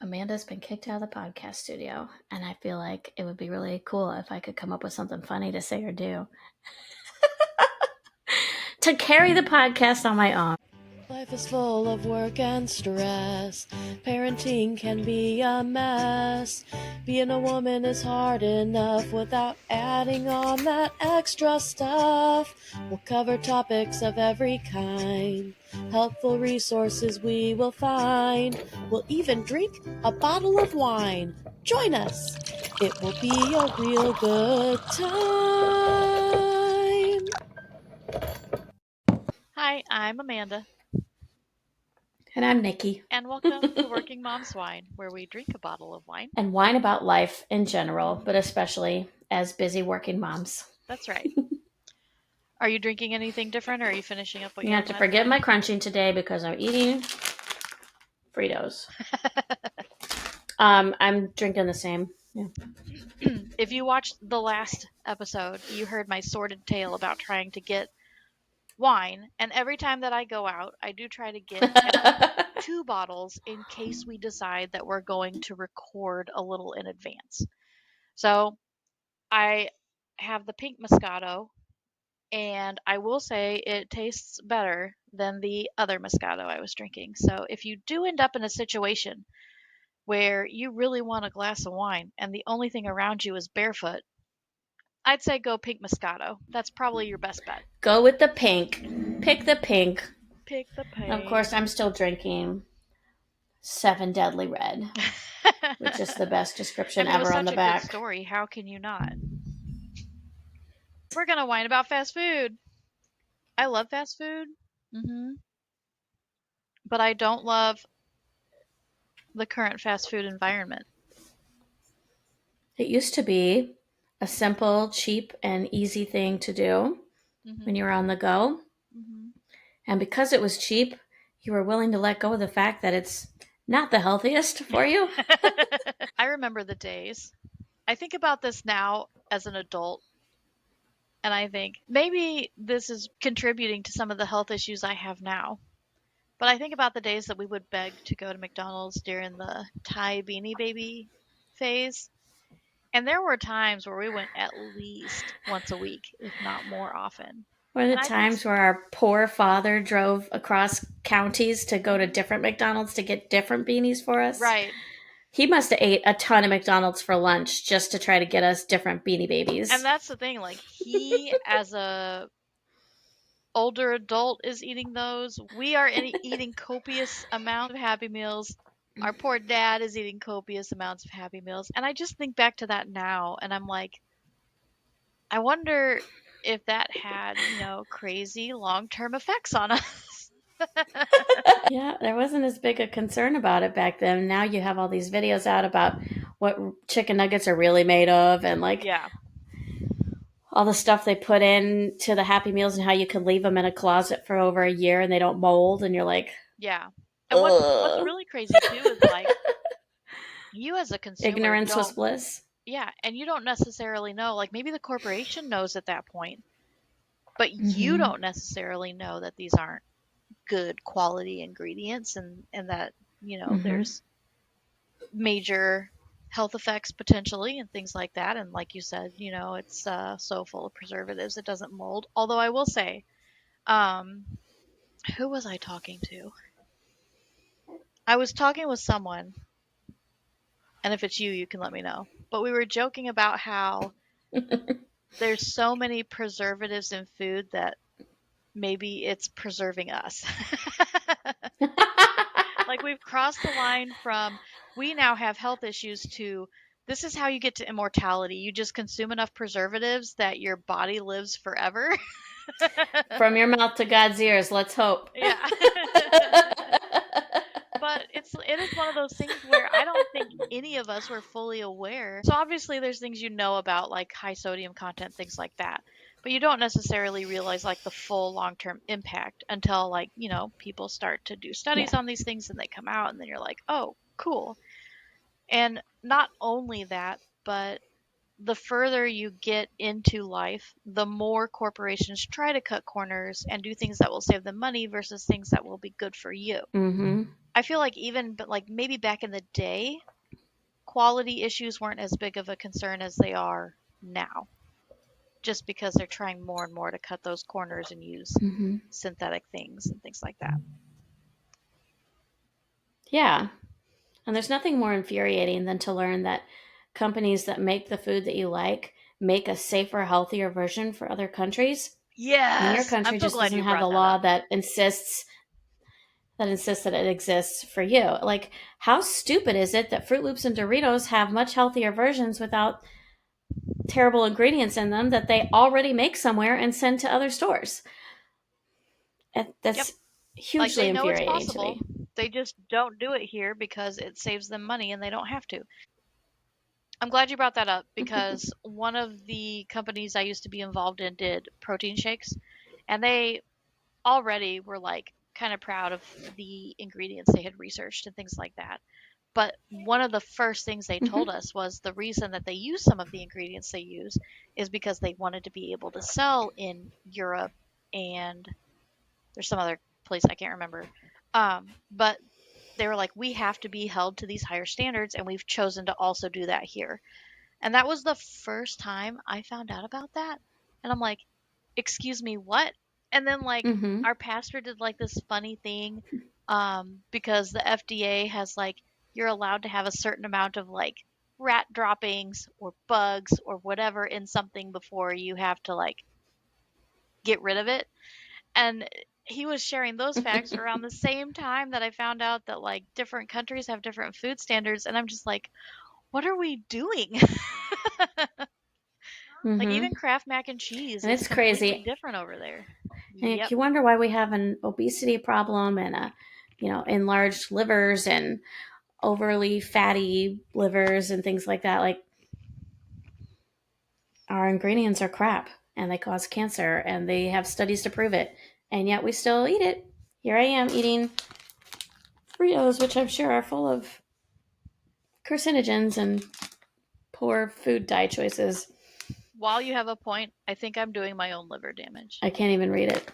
Amanda's been kicked out of the podcast studio, and I feel like it would be really cool if I could come up with something funny to say or do to carry the podcast on my own. Life is full of work and stress. Parenting can be a mess. Being a woman is hard enough without adding on that extra stuff. We'll cover topics of every kind. Helpful resources we will find. We'll even drink a bottle of wine. Join us. It will be a real good time. Hi, I'm Amanda. And I'm Nikki. And welcome to Working Mom's Wine, where we drink a bottle of wine. And whine about life in general, but especially as busy working moms. That's right. Are you drinking anything different, or are you finishing up what you You had have to last forgive time? my crunching today because I'm eating Fritos. I'm drinking the same. Yeah. If you watched the last episode, you heard my sordid tale about trying to get wine. And every time that I go out, I do try to get at least 2 bottles in case we decide that we're going to record a little in advance. So I have the pink Moscato, and I will say it tastes better than the other Moscato I was drinking. So if you do end up in a situation where you really want a glass of wine and the only thing around you is barefoot, I'd say go pink Moscato. That's probably your best bet. Go with the pink. Pick the pink. Pick the pink. Of course, I'm still drinking 7 Deadly Red, which is the best description ever on the back. It was such a good story. How can you not? We're going to whine about fast food. I love fast food. But I don't love the current fast food environment. It used to be a simple, cheap, and easy thing to do when you were on the go. And because it was cheap, you were willing to let go of the fact that it's not the healthiest for you. I remember the days. I think about this now as an adult, and I think maybe this is contributing to some of the health issues I have now. But I think about the days that we would beg to go to McDonald's during the Thai Beanie Baby phase. And there were times where we went at least once a week, if not more often. Or the times where our poor father drove across counties to go to different McDonald's to get different beanies for us. Right. He must have ate a ton of McDonald's for lunch just to try to get us different Beanie Babies. And that's the thing, like, he, as a older adult, is eating those. We are eating copious amounts of Happy Meals. Our poor dad is eating copious amounts of Happy Meals. And I just think back to that now, and I'm like, I wonder if that had, crazy long-term effects on us. Yeah, there wasn't as big a concern about it back then. Now you have all these videos out about what chicken nuggets are really made of, and all the stuff they put in to the Happy Meals and how you can leave them in a closet for over a year and they don't mold, and you're like, yeah. And what's really crazy too is like, you as a consumer, ignorance was bliss. Yeah, and you don't necessarily know, like, maybe the corporation knows at that point, but you don't necessarily know that these aren't good quality ingredients, and that, there's major health effects potentially and things like that. And like you said, it's so full of preservatives, it doesn't mold. Although I will say, who was I talking to? I was talking with someone, and if it's you, you can let me know. But we were joking about how there's so many preservatives in food that maybe it's preserving us. Like, we've crossed the line from, we now have health issues, to, this is how you get to immortality. You just consume enough preservatives that your body lives forever. From your mouth to God's ears, let's hope. Yeah. But it is one of those things where I don't think any of us were fully aware. So obviously there's things about, like high sodium content, things like that. But you don't necessarily realize, like, the full long-term impact until, like, people start to do studies on these things and they come out, and then you're like, oh, cool. And not only that, but the further you get into life, the more corporations try to cut corners and do things that will save them money versus things that will be good for you. Mm-hmm. I feel like even but like maybe back in the day, quality issues weren't as big of a concern as they are now, just because they're trying more and more to cut those corners and use Mm-hmm. synthetic things and things like that. Yeah. And there's nothing more infuriating than to learn that companies that make the food that you like make a safer, healthier version for other countries. And your Yes, I'm country so just glad doesn't you have brought the that law up. that insists that it exists for you. Like, how stupid is it that Fruit Loops and Doritos have much healthier versions without terrible ingredients in them that they already make somewhere and send to other stores? Yep. That's Like hugely they know it's infuriating to possible. me. They just don't do it here because it saves them money and they don't have to. I'm glad you brought that up because one of the companies I used to be involved in did protein shakes, and they already were like kind of proud of the ingredients they had researched and things like that. But one of the first things they told Mm-hmm. us was the reason that they use some of the ingredients they use is because they wanted to be able to sell in Europe, and there's some other place I can't remember. But they were like, we have to be held to these higher standards, and we've chosen to also do that here. And that was the first time I found out about that. And I'm like, excuse me, what? And then like Mm-hmm. our pastor did like this funny thing, because the FDA has like you're allowed to have a certain amount of like rat droppings or bugs or whatever in something before you have to like get rid of it. And he was sharing those facts around the same time that I found out that like different countries have different food standards, and I'm just like, what are we doing? Like Mm-hmm. even Kraft mac and cheese And is it's completely crazy. different over there. And Yep. you wonder why we have an obesity problem and enlarged livers and overly fatty livers and things like that. Like, our ingredients are crap and they cause cancer and they have studies to prove it. And yet we still eat it. Here I am eating Fritos, which I'm sure are full of carcinogens and poor food dye choices. While you have a point, I think I'm doing my own liver damage. I can't even read it.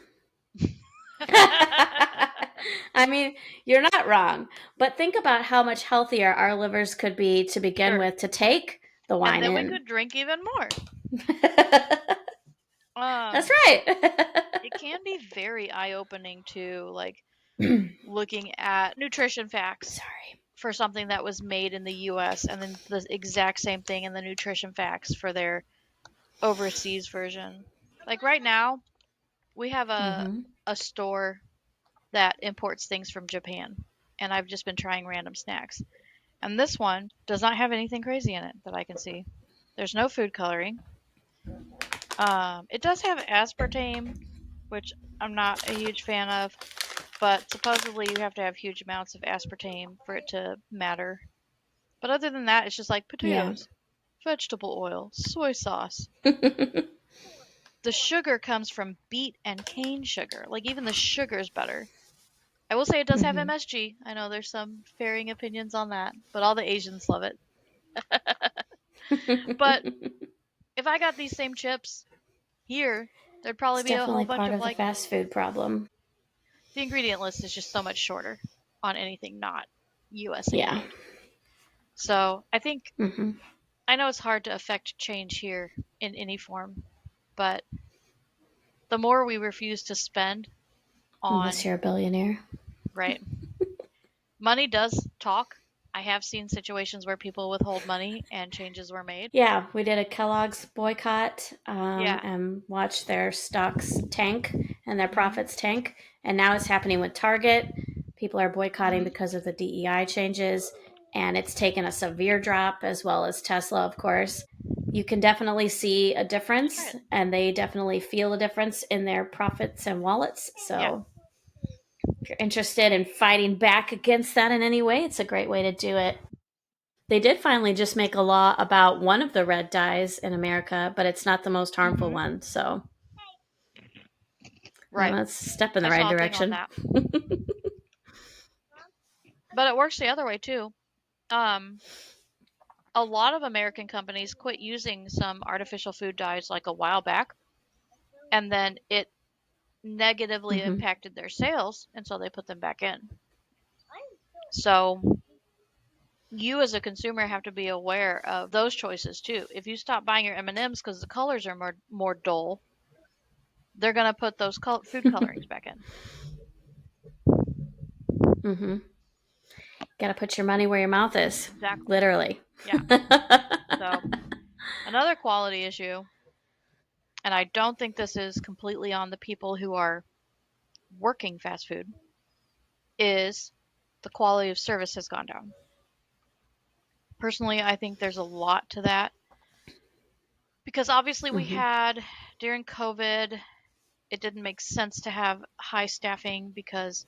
I mean, you're not wrong, but think about how much healthier our livers could be to begin Sure. with to take the And wine then we in. could drink even more. That's Um, right. it can be very eye-opening to like looking at nutrition facts Sorry. for something that was made in the US and then the exact same thing in the nutrition facts for their overseas version. Like right now, we have Mm-hmm. a store that imports things from Japan, and I've just been trying random snacks. And this one does not have anything crazy in it that I can see. There's no food coloring. It does have aspartame, which I'm not a huge fan of, but supposedly you have to have huge amounts of aspartame for it to matter. But other than that, it's just like Yeah. potatoes, vegetable oil, soy sauce. The sugar comes from beet and cane sugar. Like even the sugar is better. I will say it does have Mm-hmm. MSG. I know there's some varying opinions on that, but all the Asians love it. But if I got these same chips here, there'd probably It's be a whole definitely bunch part of of the like fast food problem. the ingredient list is just so much shorter on anything not USA Yeah. made. So I think Mm-hmm. I know it's hard to affect change here in any form, but the more we refuse to spend Unless on you're a billionaire. right, money does talk. I have seen situations where people withhold money and changes were made. Yeah, we did a Kellogg's boycott Yeah. and watched their stocks tank and their Mhm. profits tank. And now it's happening with Target. People are boycotting Mhm. because of the DEI changes. And it's taken a severe drop, as well as Tesla, of course. You can definitely see a Just try difference, it. and they definitely feel a difference in their profits and wallets. Yeah. So if you're interested in fighting back against that in any way, it's a great way to do it. They did finally just make a law about one of the red dyes in America, but it's not the most harmful Mhm. one. So Right. that's a step in the I right saw a thing on direction. that. But it works the other way too. Um a lot of American companies quit using some artificial food dyes like a while back, and then it negatively Mm-hmm. impacted their sales, and so they put them back in. So you as a consumer have to be aware of those choices too. If you stop buying your M&Ms because the colors are more dull, they're going to put those food colorings back in. Mm-hmm. Got to put your money where your mouth is, Exactly. literally. Yeah. So another quality issue, and I don't think this is completely on the people who are working fast food, is the quality of service has gone down. Personally, I think there's a lot to that because obviously we Mm-hmm. had during COVID, it didn't make sense to have high staffing because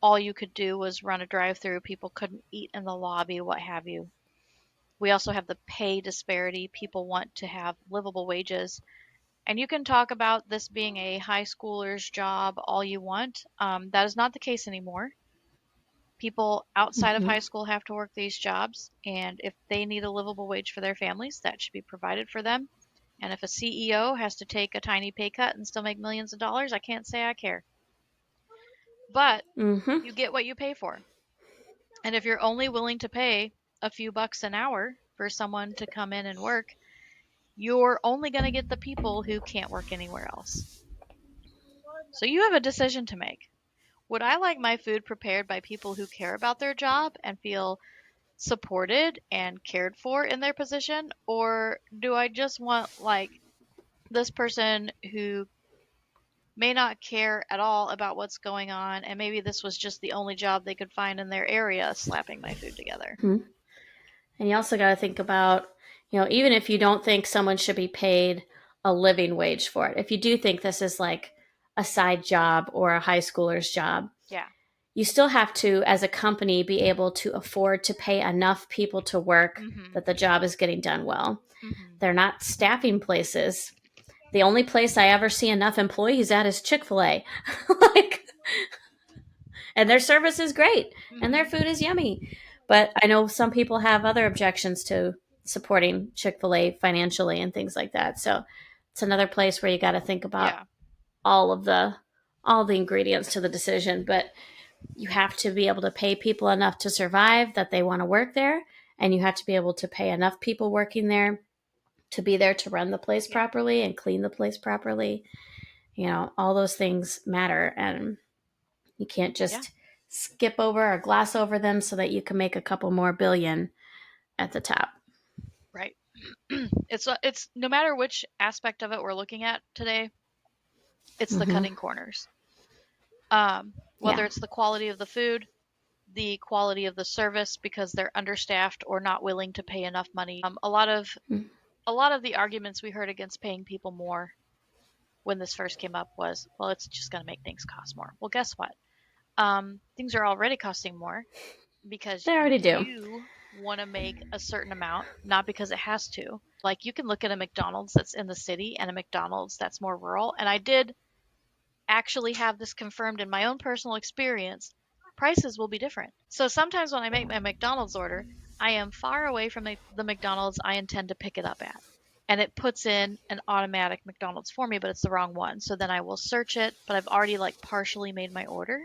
all you could do was run a drive-through. People couldn't eat in the lobby, what have you. We also have the pay disparity. People want to have livable wages. And you can talk about this being a high schooler's job all you want. That is not the case anymore. People outside of Mm-hmm. high school have to work these jobs, and if they need a livable wage for their families, that should be provided for them. And if a CEO has to take a tiny pay cut and still make millions of dollars, I can't say I care. But Mm-hmm. you get what you pay for. And if you're only willing to pay a few bucks an hour for someone to come in and work, you're only going to get the people who can't work anywhere else. So you have a decision to make. Would I like my food prepared by people who care about their job and feel supported and cared for in their position? Or do I just want like this person who may not care at all about what's going on and maybe this was just the only job they could find in their area slapping my food together? Mm-hmm. And you also got to think about, even if you don't think someone should be paid a living wage for it, if you do think this is like a side job or a high schooler's job, Yeah. you still have to, as a company, be able to afford to pay enough people to work Mhm. that the job is getting done well. Mhm. They're not staffing places. The only place I ever see enough employees at is Chick-fil-A. Like, and their service is great and their Mhm. food is yummy. But I know some people have other objections to supporting Chick-fil-A financially and things like that. So it's another place where you got to think about Yeah. all of the all the ingredients to the decision, but you have to be able to pay people enough to survive that they want to work there, and you have to be able to pay enough people working there to be there to run the place Yeah. properly and clean the place properly. All those things matter, and you can't Yeah. just skip over or gloss over them so that you can make a couple more billion at the top. Right. It's no matter which aspect of it we're looking at today, it's the Mm-hmm. cutting corners. Yeah. Whether it's the quality of the food, the quality of the service because they're understaffed or not willing to pay enough money. A lot of the arguments we heard against paying people more when this first came up was, well, it's just going to make things cost more. Well, guess what? Things are already costing more because They already do. you want to make a certain amount, not because it has to. Like you can look at a McDonald's that's in the city and a McDonald's that's more rural. And I did actually have this confirmed in my own personal experience. Prices will be different. So sometimes when I make my McDonald's order, I am far away from the McDonald's I intend to pick it up at. And it puts in an automatic McDonald's for me, but it's the wrong one. So then I will search it, but I've already like partially made my order.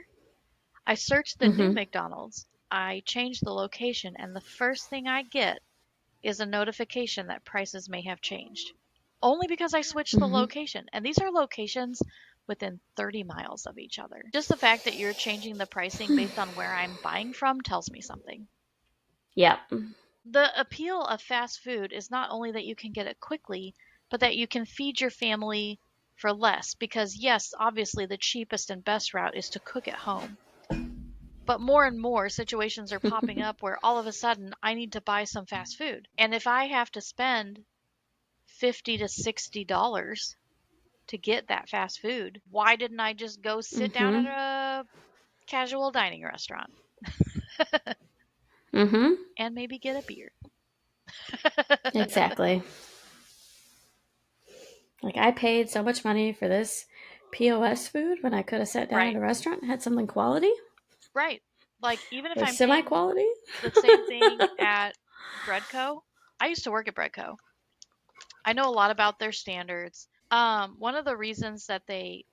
I search the new Mm-hmm. McDonald's, I change the location, and the first thing I get is a notification that prices may have changed. Only because I switched the Mm-hmm. location. And these are locations within 30 miles of each other. Just the fact that you're changing the pricing based on where I'm buying from tells me something. Yep. The appeal of fast food is not only that you can get it quickly, but that you can feed your family for less. Because, yes, obviously the cheapest and best route is to cook at home. But more and more situations are popping up where all of a sudden I need to buy some fast food. And if I have to spend 50 to $60 to get that fast food, why didn't I just go sit down at Mm-hmm. a casual dining restaurant Mm-hmm. and maybe get a beer? Exactly. Like, I paid so much money for this POS food when I could have sat down at Right. a restaurant and had something quality Right. Like even if or I'm semi paying quality. the same thing at Breadco, I used to work at Breadco. I know a lot about their standards. One of the reasons that they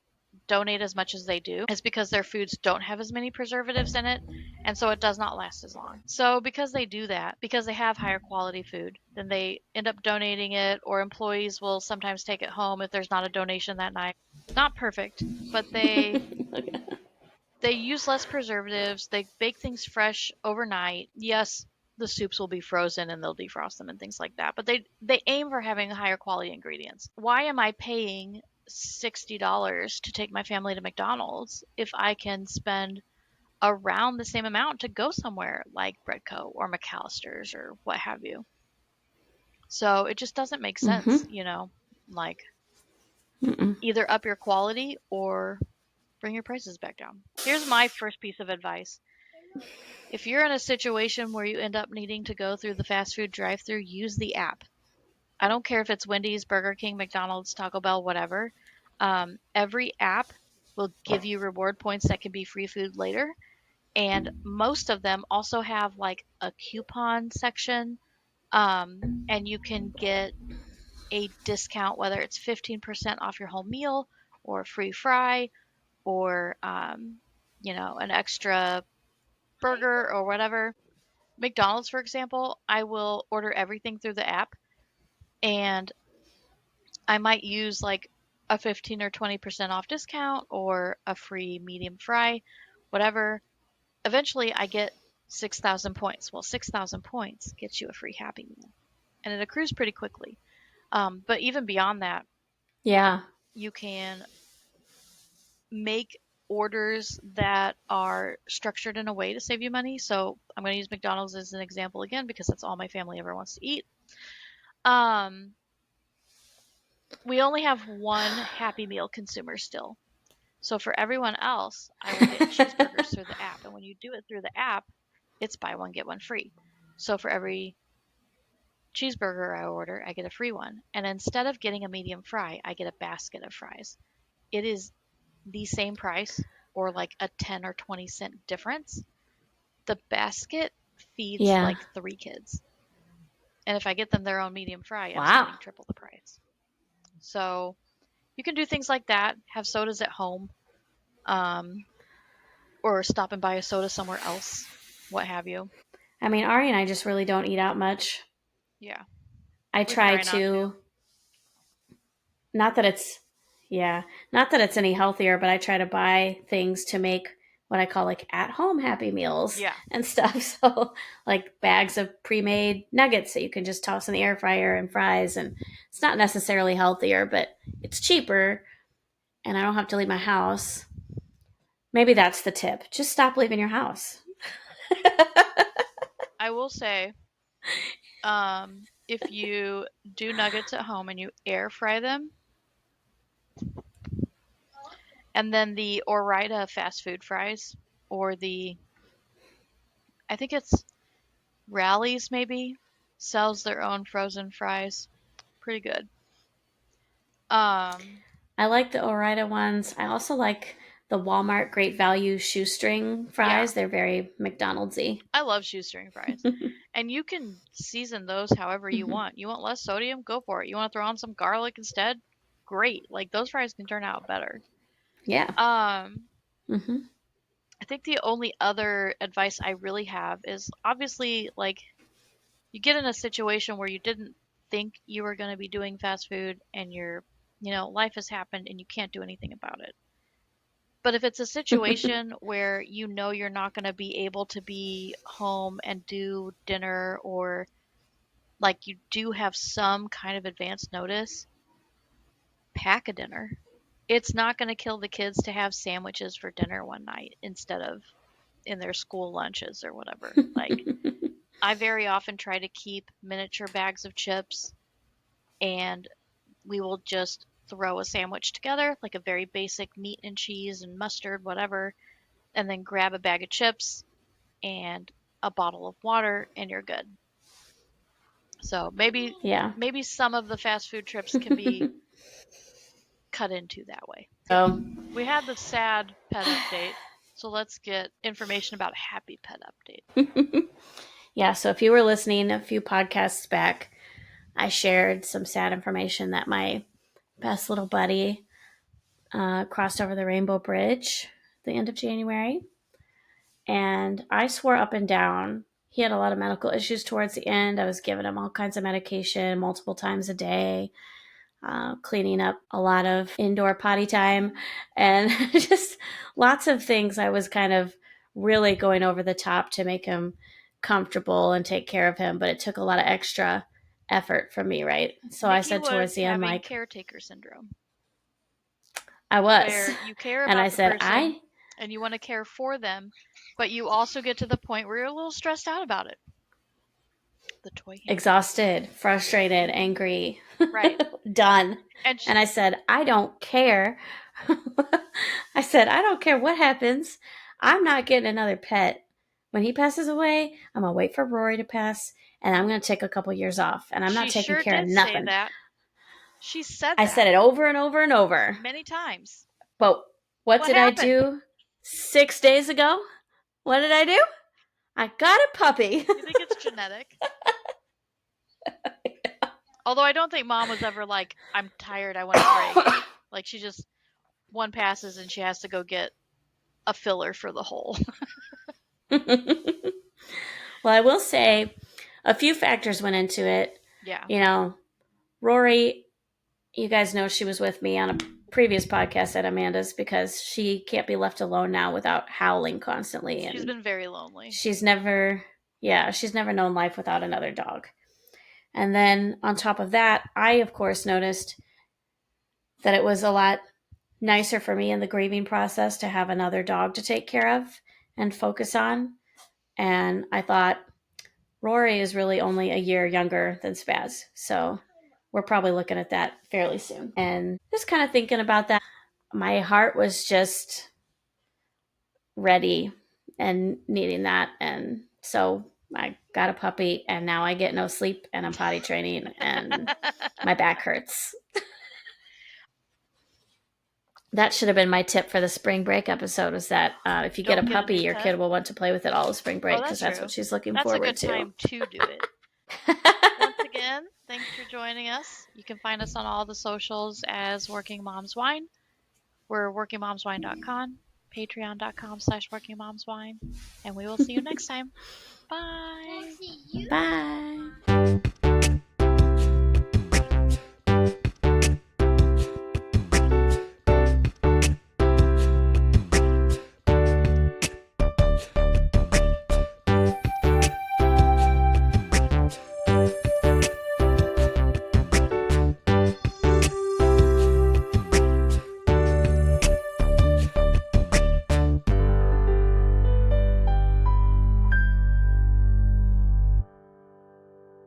donate as much as they do is because their foods don't have as many preservatives in it, and so it does not last as long. So because they do that, because they have higher quality food, then they end up donating it, or employees will sometimes take it home if there's not a donation that night. Not perfect, but they use less preservatives. They bake things fresh overnight. Yes, the soups will be frozen and they'll defrost them and things like that. But they aim for having higher quality ingredients. Why am I paying $60 to take my family to McDonald's if I can spend around the same amount to go somewhere like Breadco or McAllister's or what have you? So it just doesn't make sense, Mm-hmm. like Mm-mm. either up your quality or bring your prices back down. Here's my first piece of advice. If you're in a situation where you end up needing to go through the fast food drive-through, use the app. I don't care if it's Wendy's, Burger King, McDonald's, Taco Bell, whatever. Every app will give you reward points that can be free food later. And most of them also have like a coupon section. And you can get a discount, whether it's 15% off your whole meal or a free fry or, an extra burger or whatever. McDonald's, for example, I will order everything through the app and I might use like a 15 or 20% off discount or a free medium fry, whatever. Eventually, I get 6,000 points. Well, 6,000 points gets you a free Happy Meal and it accrues pretty quickly. But even beyond that, Yeah. you can make orders that are structured in a way to save you money. So I'm going to use McDonald's as an example again because that's all my family ever wants to eat. Um, we only have one Happy Meal consumer still. So for everyone else, I will get cheeseburgers through the app. And when you do it through the app, it's buy one, get one free. So for every cheeseburger I order, I get a free one. And instead of getting a medium fry, I get a basket of fries. It is the same price or like a 10 or 20-cent difference. The basket feeds Yeah. like 3 kids. And if I get them their own medium fry, I'm Wow. spending triple the price. So you can do things like that, have sodas at home, um, or stop and buy a soda somewhere else, what have you. I mean, Ari and I just really don't eat out much. Yeah, I we try try not to. to, not that it's, yeah, not that it's any healthier, but I try to buy things to make what I call like at home Happy Meals Yeah, and stuff. So, like bags of pre made nuggets that you can just toss in the air fryer and fries. And it's not necessarily healthier, but it's cheaper and I don't have to leave my house. Maybe that's the tip. Just stop leaving your house. I will say, if you do nuggets at home and you air fry them, and then the Ore-Ida fast food fries, or I think it's Rally's maybe, sells their own frozen fries. Pretty good. Um, I like the Ore-Ida ones. I also like the Walmart Great Value shoestring yeah, fries. They're very McDonald's-y. I love shoestring fries. And you can season those however you Hmm. want. You want less sodium? Go for it. You want to throw on some garlic instead? Great. Like those fries can turn out better. Yeah. Um, Hmm. I think the only other advice I really have is obviously like you get in a situation where you didn't think you were going to be doing fast food and life has happened and you can't do anything about it. But if it's a situation where you know you're not going to be able to be home and do dinner, or like you do have some kind of advance notice, pack a dinner. It's not going to kill the kids to have sandwiches for dinner one night instead of in their school lunches or whatever. Like, I very often try to keep miniature bags of chips, and we will just throw a sandwich together, like a very basic meat and cheese and mustard, whatever, and then grab a bag of chips and a bottle of water, and you're good. So Yeah. maybe some of the fast food trips can be cut into that way. So, We had the sad pet update, so let's get information about happy pet update. yeah. So if you were listening a few podcasts back, I shared some sad information that my best little buddy crossed over the Rainbow Bridge at the end of January. And I swore up and down. He had a lot of medical issues towards the end. I was giving him all kinds of medication multiple times a day, cleaning up a lot of indoor potty time, and just lots of things. I was kind of really going over the top to make him comfortable and take care of him, but it took a lot of extra effort from me, right? So Nikki I said towards the end, like, caretaker syndrome. I was. Where you care and about I the said, person and you want to care for them, but you also get to the point where you're a little stressed out about it. The toy hand. Exhausted, frustrated, angry, right, done. And I said, I don't care. I said, I don't care what happens. I'm not getting another pet. When he passes away, I'm going to wait for Rory to pass, and I'm going to take a couple years off, and I'm not taking care of nothing. Say that. She said that. I said it over and over and over. Many times. But what did happened? I do 6 days ago? What did I do? I got a puppy. You think it's genetic? Although I don't think Mom was ever like, I'm tired, I want a break. Like, she just, one passes and she has to go get a filler for the hole. Well, I will say a few factors went into it. Yeah. You know, Rory, you guys know she was with me on a previous podcast at Amanda's because she can't be left alone now without howling constantly. She's been very lonely. She's never known life without another dog. And then on top of that, I, of course, noticed that it was a lot nicer for me in the grieving process to have another dog to take care of and focus on. And I thought, Rory is really only a year younger than Spaz. So we're probably looking at that fairly soon. And just kind of thinking about that, my heart was just ready and needing that. And so I got a puppy, and now I get no sleep, and I'm potty training, and my back hurts. That should have been my tip for the spring break episode, was that if you get a puppy, your kid will want to play with it all the spring break, because that's what she's looking forward to. That's a good time to do it. Once again, thanks for joining us. You can find us on all the socials as Working Moms Whine. We're workingmomswhine.com, patreon.com/workingmomswhine, and we will see you next time. Bye. Bye.